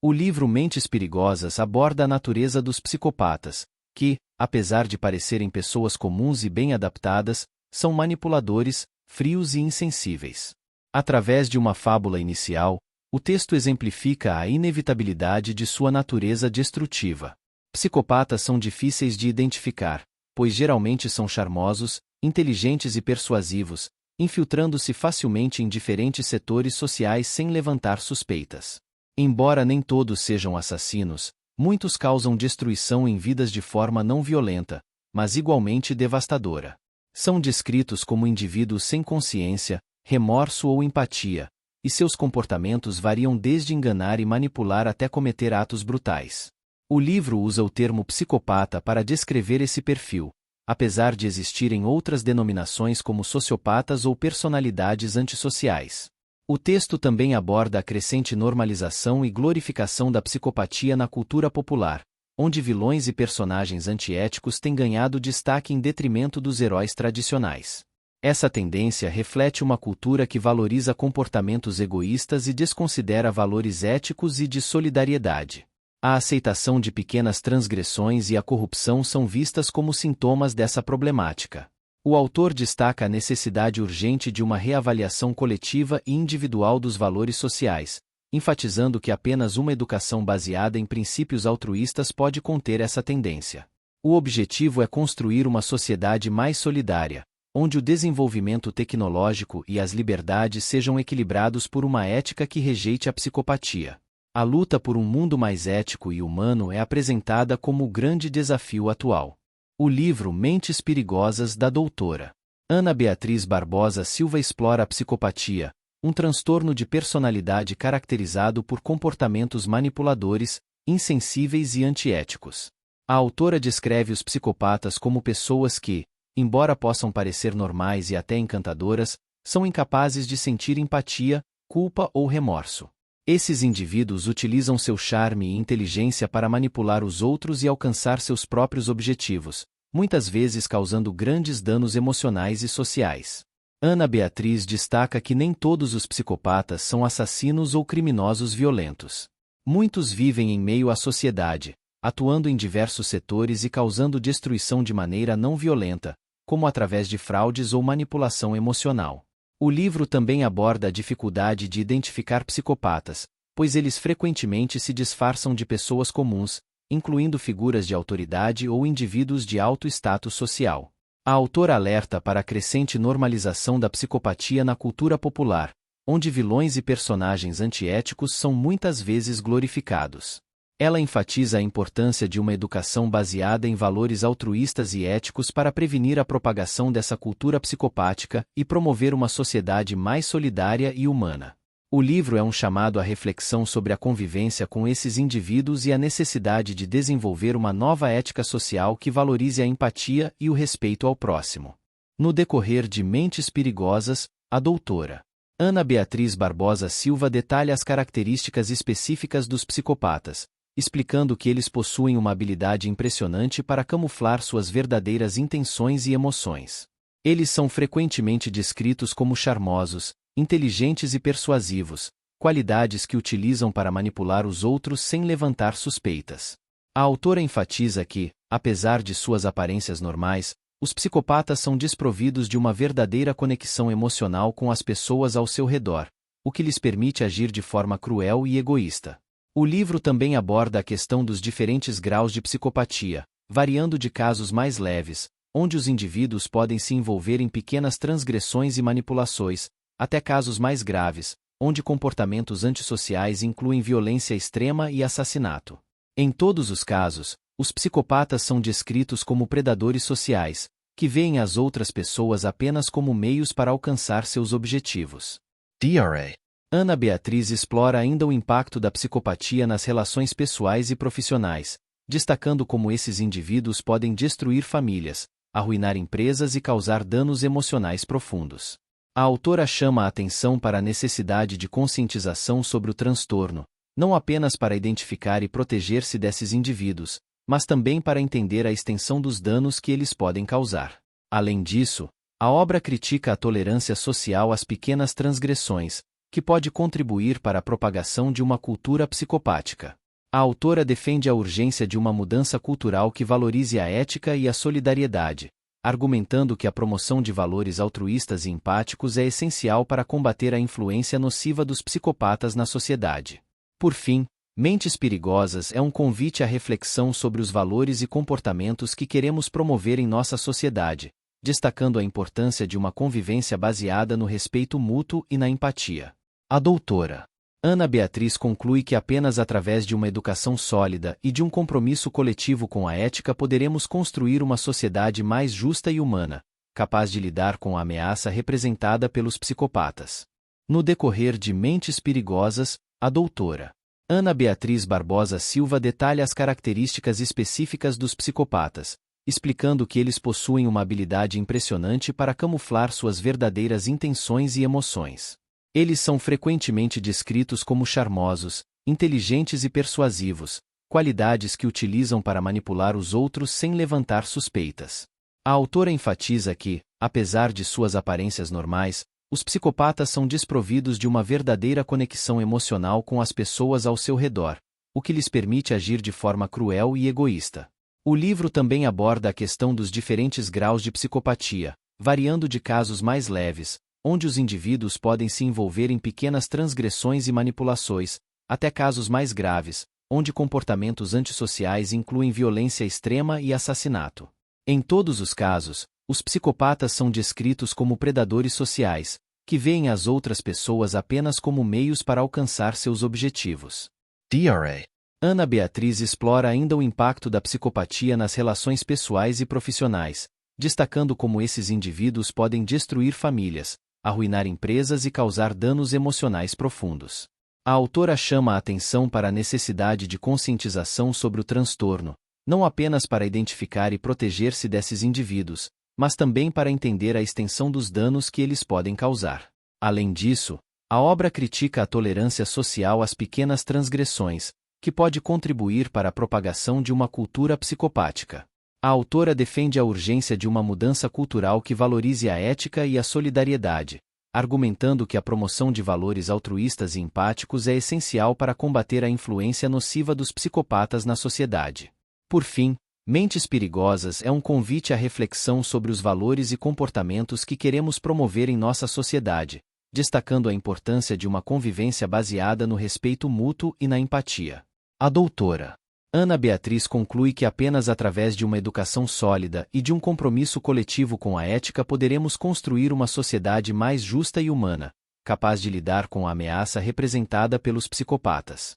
O livro Mentes Perigosas aborda a natureza dos psicopatas, que, apesar de parecerem pessoas comuns e bem adaptadas, são manipuladores, frios e insensíveis. Através de uma fábula inicial, o texto exemplifica a inevitabilidade de sua natureza destrutiva. Psicopatas são difíceis de identificar, pois geralmente são charmosos, inteligentes e persuasivos, infiltrando-se facilmente em diferentes setores sociais sem levantar suspeitas. Embora nem todos sejam assassinos, muitos causam destruição em vidas de forma não violenta, mas igualmente devastadora. São descritos como indivíduos sem consciência, remorso ou empatia, e seus comportamentos variam desde enganar e manipular até cometer atos brutais. O livro usa o termo psicopata para descrever esse perfil, apesar de existirem outras denominações como sociopatas ou personalidades antissociais. O texto também aborda a crescente normalização e glorificação da psicopatia na cultura popular, onde vilões e personagens antiéticos têm ganhado destaque em detrimento dos heróis tradicionais. Essa tendência reflete uma cultura que valoriza comportamentos egoístas e desconsidera valores éticos e de solidariedade. A aceitação de pequenas transgressões e a corrupção são vistas como sintomas dessa problemática. O autor destaca a necessidade urgente de uma reavaliação coletiva e individual dos valores sociais, enfatizando que apenas uma educação baseada em princípios altruístas pode conter essa tendência. O objetivo é construir uma sociedade mais solidária, onde o desenvolvimento tecnológico e as liberdades sejam equilibrados por uma ética que rejeite a psicopatia. A luta por um mundo mais ético e humano é apresentada como o grande desafio atual. O livro Mentes Perigosas da doutora Ana Beatriz Barbosa Silva explora a psicopatia, um transtorno de personalidade caracterizado por comportamentos manipuladores, insensíveis e antiéticos. A autora descreve os psicopatas como pessoas que, embora possam parecer normais e até encantadoras, são incapazes de sentir empatia, culpa ou remorso. Esses indivíduos utilizam seu charme e inteligência para manipular os outros e alcançar seus próprios objetivos, muitas vezes causando grandes danos emocionais e sociais. Ana Beatriz destaca que nem todos os psicopatas são assassinos ou criminosos violentos. Muitos vivem em meio à sociedade, atuando em diversos setores e causando destruição de maneira não violenta, como através de fraudes ou manipulação emocional. O livro também aborda a dificuldade de identificar psicopatas, pois eles frequentemente se disfarçam de pessoas comuns, incluindo figuras de autoridade ou indivíduos de alto status social. A autora alerta para a crescente normalização da psicopatia na cultura popular, onde vilões e personagens antiéticos são muitas vezes glorificados. Ela enfatiza a importância de uma educação baseada em valores altruístas e éticos para prevenir a propagação dessa cultura psicopática e promover uma sociedade mais solidária e humana. O livro é um chamado à reflexão sobre a convivência com esses indivíduos e a necessidade de desenvolver uma nova ética social que valorize a empatia e o respeito ao próximo. No decorrer de Mentes Perigosas, a doutora Ana Beatriz Barbosa Silva detalha as características específicas dos psicopatas, explicando que eles possuem uma habilidade impressionante para camuflar suas verdadeiras intenções e emoções. Eles são frequentemente descritos como charmosos, inteligentes e persuasivos, qualidades que utilizam para manipular os outros sem levantar suspeitas. A autora enfatiza que, apesar de suas aparências normais, os psicopatas são desprovidos de uma verdadeira conexão emocional com as pessoas ao seu redor, o que lhes permite agir de forma cruel e egoísta. O livro também aborda a questão dos diferentes graus de psicopatia, variando de casos mais leves, onde os indivíduos podem se envolver em pequenas transgressões e manipulações, até casos mais graves, onde comportamentos antissociais incluem violência extrema e assassinato. Em todos os casos, os psicopatas são descritos como predadores sociais, que veem as outras pessoas apenas como meios para alcançar seus objetivos. DRA. Ana Beatriz explora ainda o impacto da psicopatia nas relações pessoais e profissionais, destacando como esses indivíduos podem destruir famílias, arruinar empresas e causar danos emocionais profundos. A autora chama a atenção para a necessidade de conscientização sobre o transtorno, não apenas para identificar e proteger-se desses indivíduos, mas também para entender a extensão dos danos que eles podem causar. Além disso, a obra critica a tolerância social às pequenas transgressões, que pode contribuir para a propagação de uma cultura psicopática. A autora defende a urgência de uma mudança cultural que valorize a ética e a solidariedade, argumentando que a promoção de valores altruístas e empáticos é essencial para combater a influência nociva dos psicopatas na sociedade. Por fim, Mentes Perigosas é um convite à reflexão sobre os valores e comportamentos que queremos promover em nossa sociedade, destacando a importância de uma convivência baseada no respeito mútuo e na empatia. A doutora Ana Beatriz conclui que apenas através de uma educação sólida e de um compromisso coletivo com a ética poderemos construir uma sociedade mais justa e humana, capaz de lidar com a ameaça representada pelos psicopatas. No decorrer de Mentes Perigosas, a doutora Ana Beatriz Barbosa Silva detalha as características específicas dos psicopatas, explicando que eles possuem uma habilidade impressionante para camuflar suas verdadeiras intenções e emoções. Eles são frequentemente descritos como charmosos, inteligentes e persuasivos, qualidades que utilizam para manipular os outros sem levantar suspeitas. A autora enfatiza que, apesar de suas aparências normais, os psicopatas são desprovidos de uma verdadeira conexão emocional com as pessoas ao seu redor, o que lhes permite agir de forma cruel e egoísta. O livro também aborda a questão dos diferentes graus de psicopatia, variando de casos mais leves, onde os indivíduos podem se envolver em pequenas transgressões e manipulações, até casos mais graves, onde comportamentos antissociais incluem violência extrema e assassinato. Em todos os casos, os psicopatas são descritos como predadores sociais, que veem as outras pessoas apenas como meios para alcançar seus objetivos. DRA. Ana Beatriz explora ainda o impacto da psicopatia nas relações pessoais e profissionais, destacando como esses indivíduos podem destruir famílias, arruinar empresas e causar danos emocionais profundos. A autora chama a atenção para a necessidade de conscientização sobre o transtorno, não apenas para identificar e proteger-se desses indivíduos, mas também para entender a extensão dos danos que eles podem causar. Além disso, a obra critica a tolerância social às pequenas transgressões, que pode contribuir para a propagação de uma cultura psicopática. A autora defende a urgência de uma mudança cultural que valorize a ética e a solidariedade, argumentando que a promoção de valores altruístas e empáticos é essencial para combater a influência nociva dos psicopatas na sociedade. Por fim, Mentes Perigosas é um convite à reflexão sobre os valores e comportamentos que queremos promover em nossa sociedade, destacando a importância de uma convivência baseada no respeito mútuo e na empatia. A doutora Ana Beatriz conclui que apenas através de uma educação sólida e de um compromisso coletivo com a ética poderemos construir uma sociedade mais justa e humana, capaz de lidar com a ameaça representada pelos psicopatas.